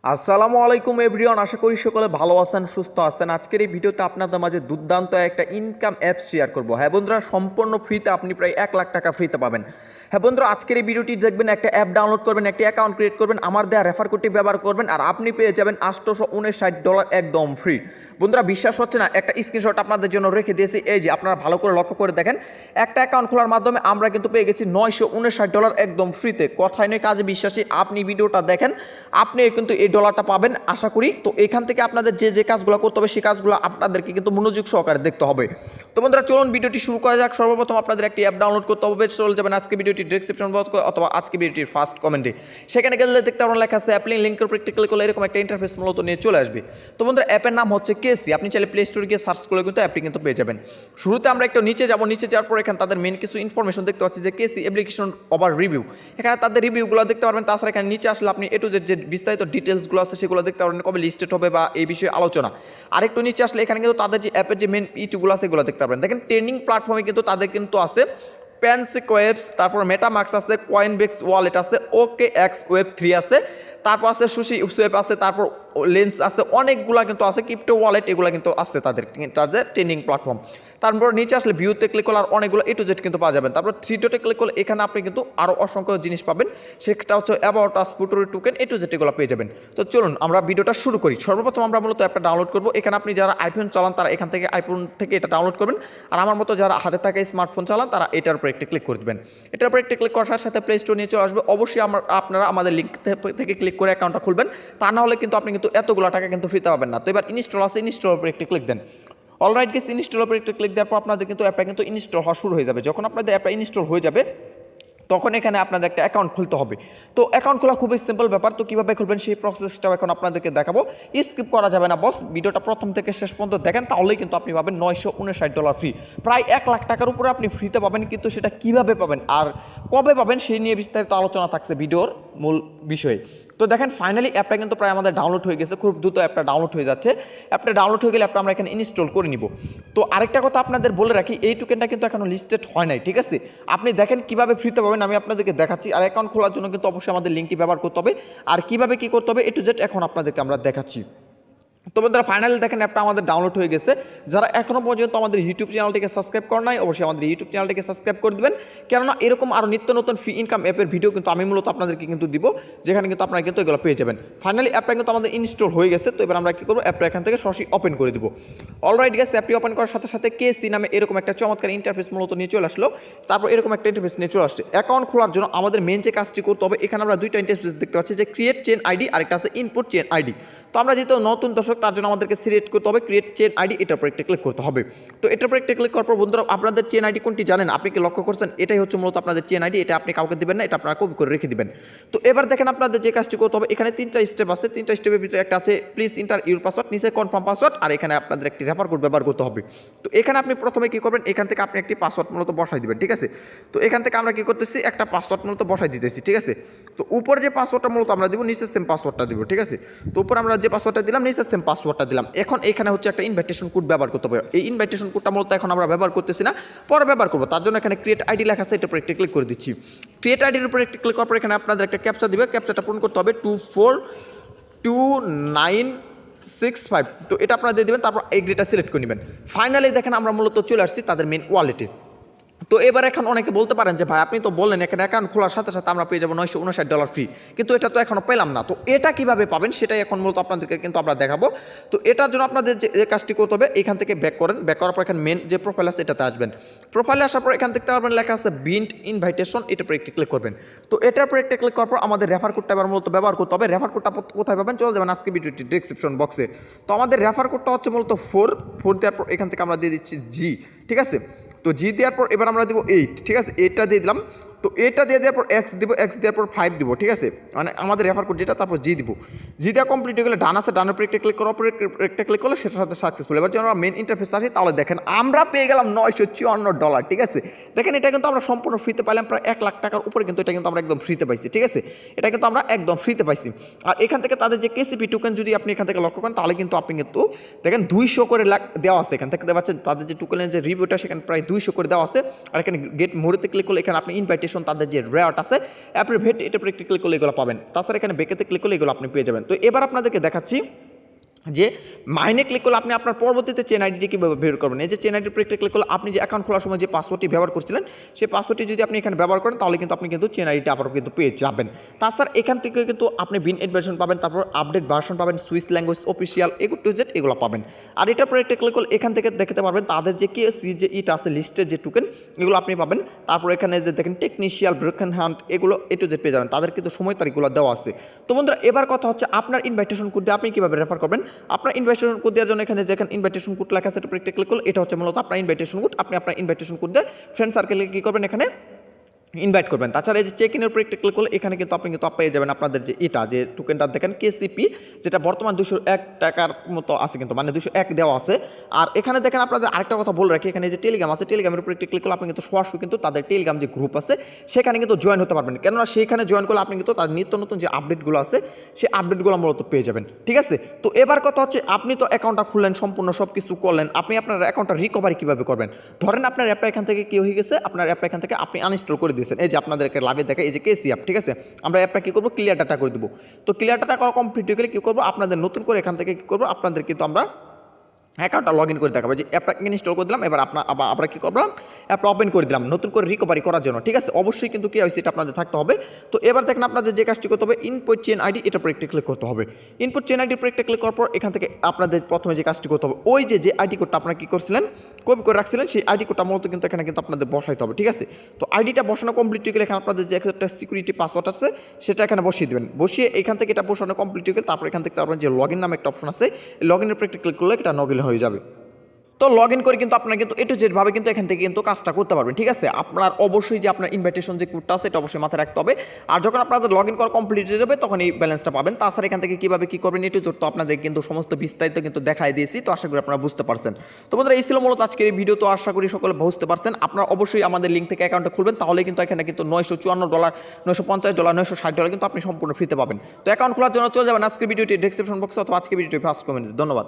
আসসালামু আলাইকুম এভরিওয়ান, আশা করি সকলে ভালো আছেন, সুস্থ আছেন। আজকের এই ভিডিওতে আপনাদের মাঝে দুর্দান্ত একটা ইনকাম অ্যাপস শেয়ার করব। হ্যাঁ বন্ধুরা, সম্পূর্ণ ফ্রিতে আপনি প্রায় 1 লাখ টাকা ফ্রিতে পাবেন। হ্যাঁ বন্ধুরা, আজকের এই ভিডিওটি দেখবেন, একটা অ্যাপ ডাউনলোড করবেন, একটা অ্যাকাউন্ট ক্রিয়েট করবেন, আমার দেওয়া রেফার কোডটি ব্যবহার করবেন, আর আপনি পেয়ে যাবেন $859 একদম ফ্রি। বন্ধুরা, বিশ্বাস হচ্ছে না, একটা স্ক্রিনশট আপনাদের জন্য রেখে দিয়েছি। এই যে আপনারা ভালো করে লক্ষ্য করে দেখেন, একটা অ্যাকাউন্ট খোলার মাধ্যমে আমরা কিন্তু পেয়ে গেছি $959 একদম ফ্রিতে। কথায় নয় কাজে বিশ্বাসী, আপনি ভিডিওটা দেখেন, আপনি কিন্তু এই ডলারটা পাবেন আশা করি। তো এখান থেকে আপনাদের যে যে কাজগুলো করতে হবে সেই কাজগুলো আপনাদেরকে কিন্তু মনোযোগ সহকারে দেখতে হবে। তো বন্ধুরা, চলুন ভিডিওটি শুরু করা যাক। সর্বপ্রথম আপনাদের একটি অ্যাপ ডাউনলোড করতে হবে। চলে যাবেন আজকে ভিডিওটি ডেসক্রিপশন বক্স অথবা আজকে ভিডিওটির ফার্স্ট কমেন্টে, সেখানে গেলে দেখতে পাবেন লেখা আছে অ্যাপ লিঙ্কের উপর ক্লিক করলে এরকম একটা ইন্টারফেস মূলত নিয়ে চলে আসবে। তো বন্ধুরা, অ্যাপের নাম হচ্ছে কেসি। আপনি চাইলে প্লে স্টোরে গিয়ে সার্চ করে কিন্তু অ্যাপটি কিন্তু পেয়ে যাবেন। শুরুতে আমরা একটু নিচে যাব, নিচে যাওয়ার পর এখানে তাদের মেন কিছু ইনফরমেশন দেখতে পাচ্ছি যে কেসি অ্যাপ্লিকেশন ওভার রিভিউ। এখানে তাদের রিভিউগুলো দেখতে পারবেন। তাছাড়া এখানে নিচে আসলে আপনি এটু যে বিস্তারিত ডিটেলসগুলো আছে সেগুলো দেখতে পারবেন, কবে লিস্টেড হবে বা এই বিষয়ে আলোচনা। আরেকটু নিচে আসলে এখানে কিন্তু তাদের যে অ্যাপের যে মেন ইটুগুলো আছে সেগুলো দেখতে পারবেন। দেখেন ট্রেন্ডিং প্ল্যাটফর্মে কিন্তু তাদের কিন্তু আছে পেনসিক ওয়েবস, তারপর মেটামাক্স আছে, কয়েনবেক্স ওয়ালেট আছে, ওকে এক্স ওয়েব 3 আছে, তারপর আছে সুশি ওয়েব আছে, তারপর লেন্স আছে, অনেকগুলা কিন্তু আছে ক্রিপ্টো ওয়ালেট, এগুলো কিন্তু আছে তাদের ট্রেন্ডিং প্ল্যাটফর্ম। তারপর নিচে আসলে ভিউতে ক্লিক করলে আর অনেকগুলো এ টু জেড কিন্তু পাওয়া যাবেন। তারপর থ্রি ডটে ক্লিক করলে এখানে আপনি কিন্তু আরও অসংখ্য জিনিস পাবেন, সেটা হচ্ছে অ্যাবাউট আস, ফুটুরি টোকেন, এ টু জেড এগুলো পেয়ে যাবেন। তো চলুন আমরা ভিডিওটা শুরু করি। সর্বপ্রথম আমরা মূলত অ্যাপটা ডাউনলোড করবো। এখানে আপনি যারা আইফোন চালান তারা এখান থেকে আইফোন থেকে এটা ডাউনলোড করবেন, আর আমার মতো যারা হাতে থাকে স্মার্টফোন চালান তারা এটার উপর একটি ক্লিক করে দেবেন। এটার উপর একটি ক্লিক করার সাথে প্লে স্টোর নিয়ে চলে আসবে। অবশ্যই আপনারা আমাদের লিঙ্ক থেকে ক্লিক করে অ্যাকাউন্টটা খুলবেন, তা না হলে কিন্তু আপনি কিন্তু এতগুলো টাকা কিন্তু ফ্রিতে পাবেন না। তো এবার ইনস্টল আছে, ইনস্টলের উপর একটি ক্লিক দেন। অলরাইট গেস, ইনস্টলের উপর একটি ক্লিক দেওয়ার পর আপনাদের কিন্তু অ্যাপটা কিন্তু ইনস্টল হওয়া শুরু হয়ে যাবে। যখন আপনাদের অ্যাপটা ইনস্টল হয়ে যাবে তখন এখানে আপনাদের একটা অ্যাকাউন্ট খুলতে হবে। তো অ্যাকাউন্ট খোলা খুবই সিম্পল ব্যাপার। তো কীভাবে খুলবেন সেই প্রসেসটাও এখন আপনাদেরকে দেখাবো। স্কিপ করা যাবে না বস, ভিডিওটা প্রথম থেকে শেষ পর্যন্ত দেখেন, তাহলেই কিন্তু আপনি পাবেন $959 ফ্রি। প্রায় 1 লাখ টাকার উপরে আপনি ফ্রিতে পাবেন, কিন্তু সেটা কীভাবে পাবেন আর কবে পাবেন সেই নিয়ে বিস্তারিত আলোচনা থাকছে ভিডিওর মূল বিষয়ে। তো দেখেন, ফাইনালি অ্যাপটা কিন্তু প্রায় আমাদের ডাউনলোড হয়ে গেছে, খুব দ্রুত অ্যাপটা ডাউনলোড হয়ে যাচ্ছে। অ্যাপটা ডাউনলোড হয়ে গেলে অ্যাপটা আমরা এখানে ইনস্টল করে নিব। তো আরেকটা কথা আপনাদের বলে রাখি, এই টোকেনটা কিন্তু এখনো লিস্টেড হয় নাই, ঠিক আছে? আপনি দেখেন কীভাবে ফ্রিতে পাবেন, আমি আপনাদেরকে দেখাচ্ছি। আর অ্যাকাউন্ট খোলার জন্য কিন্তু অবশ্যই আমাদের লিঙ্কটি ব্যবহার করতে হবে, আর কীভাবে কী করতে হবে এ টু জেড এখন আপনাদেরকে আমরা দেখাচ্ছি। তো বন্ধুরা, ফাইনালি দেখেন অ্যাপটা আমাদের ডাউনলোড হয়ে গেছে। যারা এখনও পর্যন্ত আমাদের ইউটিউব চ্যানেলটিকে সাবস্ক্রাইব করেন নাই, অবশ্যই আমাদের ইউটিউব চ্যানেলটিকে সাবস্ক্রাইব করে দেবেন, কেননা এরকম আরও নিত্য নতুন ফ্রি ইনকাম অ্যাপের ভিডিও কিন্তু আমি মূলত আপনাদেরকে কিন্তু দিব, যেখানে কিন্তু আপনারা কিন্তু এগুলো পেয়ে যাবেন। ফাইনালি অ্যাপটা কিন্তু আমাদের ইনস্টল হয়ে গেছে। তো এবার আমরা কী করবো, অ্যাপটা এখান থেকে সরাসরি ওপেন করে দিব। অলরাইট গেছে, অ্যাপটি ওপেন করার সাথে সাথে কেসি নামে এরকম একটা চমৎকার ইন্টারফেস মূলত নিয়ে চলে আসলো। তারপর এরকম একটা ইন্টারফেস নিয়ে চলে আসছে। অ্যাকাউন্ট খোলার জন্য আমাদের মেন যে কাজটি করতে হবে, এখানে আমরা দুইটা ইন্টারফেস দেখতে পাচ্ছি, যে ক্রিয়েট চেন আইডি আর একটা আছে ইনপুট চেন আইডি। তো আমরা যেহেতু নতুন দর্শক, তার জন্য আমাদেরকে সিলেক্ট করতে হবে ক্রিয়েট চেন আইডি, এটার উপর একটা ক্লিক করতে হবে। তো এটার উপর একটা ক্লিক করার পর বন্ধুরা, আপনাদের চেন আইডি কোনটি জানেন? আপনি কি লক্ষ্য করছেন? এটাই হচ্ছে মূলত আপনাদের চেন আইডি। এটা আপনি কাউকে দিবেন না, এটা আপনারা কপি করে রেখে দিবেন। তো এবার দেখেন আপনাদের যে কাজটি করতে হবে, এখানে 3টা স্টেপ আছে। 3টা স্টেপের ভিতরে একটা আছে প্লিজ ইন্টার ইউর পাসওয়ার্ড, নিচে কনফার্ম পাসওয়ার্ড, আর এখানে আপনাদের একটি রেফার কোড ব্যবহার করতে হবে। তো এখানে আপনি প্রথমে কি করবেন, এখান থেকে আপনি একটি পাসওয়ার্ড মূলত বসাই দিবেন, ঠিক আছে? তো এখান থেকে আমরা কি করতেছি, একটা পাসওয়ার্ড মূলত বসাই দিতেছি, ঠিক আছে? তো উপরে যে পাসওয়ার্ডটা মূলত আমরা দিব, নিচে সেম পাসওয়ার্ডটা দিব, ঠিক আছে? তো উপরে আমরা যে পাসওয়ার্ডটা দিলাম, নিচে সেম পাসওয়ার্ডটা দিলাম। এখন এখানে হচ্ছে একটা ইনভাইটেশন কোড ব্যবহার করতে হবে। এই ইনভাইটেশন কোডটা মূলত এখন আমরা ব্যবহার করতেছি না, পরে ব্যবহার করবো। তার জন্য এখানে ক্রিয়েট আইডি লেখা আছে, এটার উপর একটা ক্লিক করে দিচ্ছি। ক্রিয়েট আইডির উপর একটা ক্লিক করার পর এখানে আপনাদের একটা ক্যাপচা দিবে। ক্যাপচাটা পূরণ করতে হবে 242965। তো এটা আপনারা দিয়ে দেবেন, তারপর এই গ্রেটা সিলেক্ট করে নেবেন। ফাইনালি দেখেন আমরা মূলত চলে আসছি তাদের মেন ওয়ালেটে। তো এবার এখন অনেকে বলতে পারেন যে ভাই আপনি তো বললেন এখানে অ্যাকাউন্ট খোলার সাথে সাথে আমরা পেয়ে যাবো $959 ফ্রি, কিন্তু এটা তো এখনও পেলাম না। তো এটা কিভাবে পাবেন সেটাই এখন মূলত আপনাদেরকে কিন্তু আমরা দেখাবো। তো এটার জন্য আপনাদের যে কাজটি করতে হবে, এখান থেকে ব্যাক করেন। ব্যাক করার পর এখানে মেন যে প্রোফাইল আছে এটাতে আসবেন। প্রোফাইলে আসার পর এখান থেকে পারবেন লেখা আছে বিন্ট ইনভাইটেশন, এটার উপর একটি ক্লিক করবেন। তো এটার উপর একটা ক্লিক করার পর আমাদের রেফার কোডটা এবার মূলত ব্যবহার করতে হবে। রেফার কোডটা কোথায় পাবেন, চলে যাবেন আজকে ভিডিওটি ডেসক্রিপশন বক্সে। তো আমাদের রেফার কোডটা হচ্ছে মূলত 4 দেওয়ার পর এখান থেকে আমরা দিয়ে দিচ্ছি জি, ঠিক আছে? তো জি দেওয়ার পর এবার আমরা দিব 8, ঠিক আছে? 8টা দিয়ে দিলাম। তো এটা দিয়ে দেওয়ার পর এক্স দিব, এক্স দেওয়ার পর 5 দিব, ঠিক আছে? মানে আমাদের রেফার কোড যেটা, তারপর জি দিব। জি দেওয়া কমপ্লিট হয়ে গেলে ডান আছে, ডানের উপর একটা ক্লিক করার পর একটা ক্লিক করলে সেটার সাথে সাকসেসফুল। এবার যখন আমরা মেন ইন্টারফেস আসি, তাহলে দেখেন আমরা পেয়ে গেলাম $954, ঠিক আছে? দেখেন এটা কিন্তু আমরা সম্পূর্ণ ফ্রিতে পাইলাম, প্রায় 1 লাখ টাকার উপরে কিন্তু এটা কিন্তু আমরা একদম ফ্রিতে পাইছি, ঠিক আছে? এটা কিন্তু আমরা একদম ফ্রিতে পাইছি। আর এখান থেকে তাদের যে কেসিপি টোকেন যদি আপনি এখান থেকে লক্ষ্য করেন, তাহলে কিন্তু আপনি কিন্তু দেখেন 200 করে দেওয়া আছে। এখান থেকে দেওয়া আছে তাদের যে টোকেনের যে রিভিউটা, সেখানে প্রায় 200 করে দেওয়া আছে। আর এখানে গেট মোড়েতে ক্লিক করলে এখানে আপনি ইনভাইটেশন ইনভাইটেশন, তাদের যে রেওয়ার্ড আছে অ্যাপ্রিভেট, এটা উপরে ক্লিক করলে এগুলো পাবেন। তাছাড়া এখানে বেকেতে ক্লিক করলে এগুলো আপনি পেয়ে যাবেন। তো এবার আপনাদেরকে দেখাচ্ছি যে মাইনে ক্লিক করলে আপনি আপনার পরবর্তীতে চেন আইডিটি কীভাবে বের করবেন। এই যে চেন আইডি উপরে ক্লিক করলে আপনি যে অ্যাকাউন্ট খোলার সময় যে পাসওয়ার্ডটি ব্যবহার করছিলেন সেই পাসওয়ার্ডটি যদি আপনি এখানে ব্যবহার করেন তাহলে কিন্তু আপনি কিন্তু চেন আইডিটা আবারও কিন্তু পেয়ে যাবেন। তাছাড়া এখান থেকে কিন্তু আপনি বিন ভার্সন পাবেন, তারপর আপডেট ভার্সন পাবেন, সুইস ল্যাঙ্গুয়েজ অফিসিয়াল এগুলো টু জেড এগুলো পাবেন। আর এটার উপরে একটা ক্লিক করলে এখান থেকে দেখতে পারবেন তাদের যে কেএসসি যে ইটা আছে লিস্টের যে টোকেন এগুলো আপনি পাবেন। তারপর এখানে যে দেখেন টেকনিশিয়াল ব্রোকেন হান্ট এগুলো এ টু জেড পেয়ে যাবেন, তাদের কিন্তু সময় তারিখগুলো দেওয়া আছে। তো বন্ধুরা এবার কথা হচ্ছে আপনার ইনভাইটেশন কোড দিয়ে আপনি কীভাবে রেফার করবেন। আপনার ইনভাইটেশন কোড দেওয়ার জন্য এখানে যেখানে ইনভাইটেশন কোড লেখা আছে এটা উপরে ক্লিক করলে এটা হচ্ছে মূলত আপনার ইনভাইটেশন কোড। আপনি আপনার ইনভাইটেশন কোড দিয়ে ফ্রেন্ড সার্কেলে কী করবেন এখানে ইনভাইট করবেন। তাছাড়া এই যে চেক ইনের উপরে একটা ক্লিক করলে এখানে কিন্তু আপনি কিন্তু পেয়ে যাবেন আপনাদের যে এটা যে টোকেনটা দেখেন কেসিপি, যেটা বর্তমান 201 টাকার মতো আছে, কিন্তু মানে 201 দেওয়া আছে। আর এখানে দেখেন আপনাদের আরেকটা কথা বলে রাখি, এখানে যে টেলিগ্রাম আছে টেলিগ্রামের উপরে একটা ক্লিক করলে আপনি কিন্তু সরাসরি কিন্তু তাদের টেলিগ্রাম যে গ্রুপ আছে সেখানে কিন্তু জয়েন হতে পারবেন। কেননা সেইখানে জয়েন করলে আপনি কিন্তু তার নিত্য নতুন যে আপডেটগুলো আছে সেই আপডেটগুলো মূলত পেয়ে যাবেন। ঠিক আছে, তো এবার কথা হচ্ছে আপনি তো অ্যাকাউন্টটা খুললেন, সম্পূর্ণ সব কিছু করলেন, আপনি আপনার অ্যাকাউন্টটা রিকভারি কীভাবে করবেন। ধরেন আপনার অ্যাপটা এখান থেকে কী হয়ে গেছে, আপনার অ্যাপটা এখান থেকে আপনি আনইনস্টল করে দিয়েছেন। এই যে আপনাদেরকে লাভে দেখা এই যে কেসি অ্যাপ, ঠিক আছে, আমরা অ্যাপটা কী করবো ক্লিয়ার ডাটা করে দেবো। তো ক্লিয়ার ডাটা করা কমপ্লিট হয়ে গেলে কী করবো, আপনাদের নতুন করে এখান থেকে কী করবো, আপনাদের কিন্তু আমরা অ্যাকাউন্টটা লগ ইন করে দেখাবো। যে অ্যাপটা ইনস্টল করে দিলাম, এবার আমরা কী করলাম অ্যাপটা ওপেন করে দিলাম নতুন করে রিকভারি করার জন্য। ঠিক আছে, অবশ্যই কিন্তু কী হয়েছে এটা আপনাদের থাকতে হবে। তো এবার দেখেন আপনাদের যে কাজটি করতে হবে ইনপুট চেন আইডি, এটা উপরে একটা ক্লিক করতে হবে। ইনপুট চেন আইডি উপরে একটা ক্লিক করার পর এখান থেকে আপনাদের প্রথমে যে কাজটি করতে হবে ওই যে আইডি কোডটা আপনারা কী করছিলেন কপি করে রাখছিলেন সেই আইডি কোডটা মূলত কিন্তু এখানে কিন্তু আপনাদের বসাইতে হবে। ঠিক আছে, তো আইডিটা বসানো কমপ্লিট হয়ে গেলে এখানে আপনাদের যে একটা সিকিউরিটি পাসওয়ার্ড আছে সেটা এখানে বসিয়ে দেবেন। বসিয়ে এখান থেকে এটা বসানো কমপ্লিট হয়ে গেলে তারপর এখান থেকে তারপর যে লগ ইন নামে একটা অপশন আছে লগ ইনের উপরে একটা ক্লিক করলে এটা লগ ইন হয়ে যাবে। তো লগ ইন করে কিন্তু আপনারা কিন্তু এ টু জেড ভাবে কিন্তু এখান থেকে কিন্তু কাজটা করতে পারবেন। ঠিক আছে, আপনার অবশ্যই যে আপনার ইনভাইটেশন যে কোডটা আছে এটা অবশ্যই মাথায় রাখতে হবে। আর যখন আপনাদের লগ ইন করা কমপ্লিট হয়ে যাবে তখন এই ব্যালেন্সটা পাবেন। তাছাড়া এখান থেকে কীভাবে কী করবেন এ টু জেড তো আপনাদের কিন্তু সমস্ত বিস্তারিত কিন্তু দেখাই দিয়েছি। তো আশা করি আপনারা বুঝতে পারছেন। তো বন্ধুরা এই ছিল মূলত আজকের এই ভিডিও। তো আশা করি সকলে বুঝতে পারছেন। আপনারা অবশ্যই আমাদের লিঙ্ক থেকে অ্যাকাউন্টটা খুলবেন, তাহলে কিন্তু এখানে কিন্তু $954, $950, $960 কিন্তু আপনি সম্পূর্ণ ফ্রিতে পাবেন। তো অ্যাকাউন্ট খোলার জন্য চলে যাবেন আজকের ভিডিওটি ডেসক্রিপশন বক্সে অথবা আজকের ভিডিওটি ফার্স্ট কমেন্টে। ধন্যবাদ।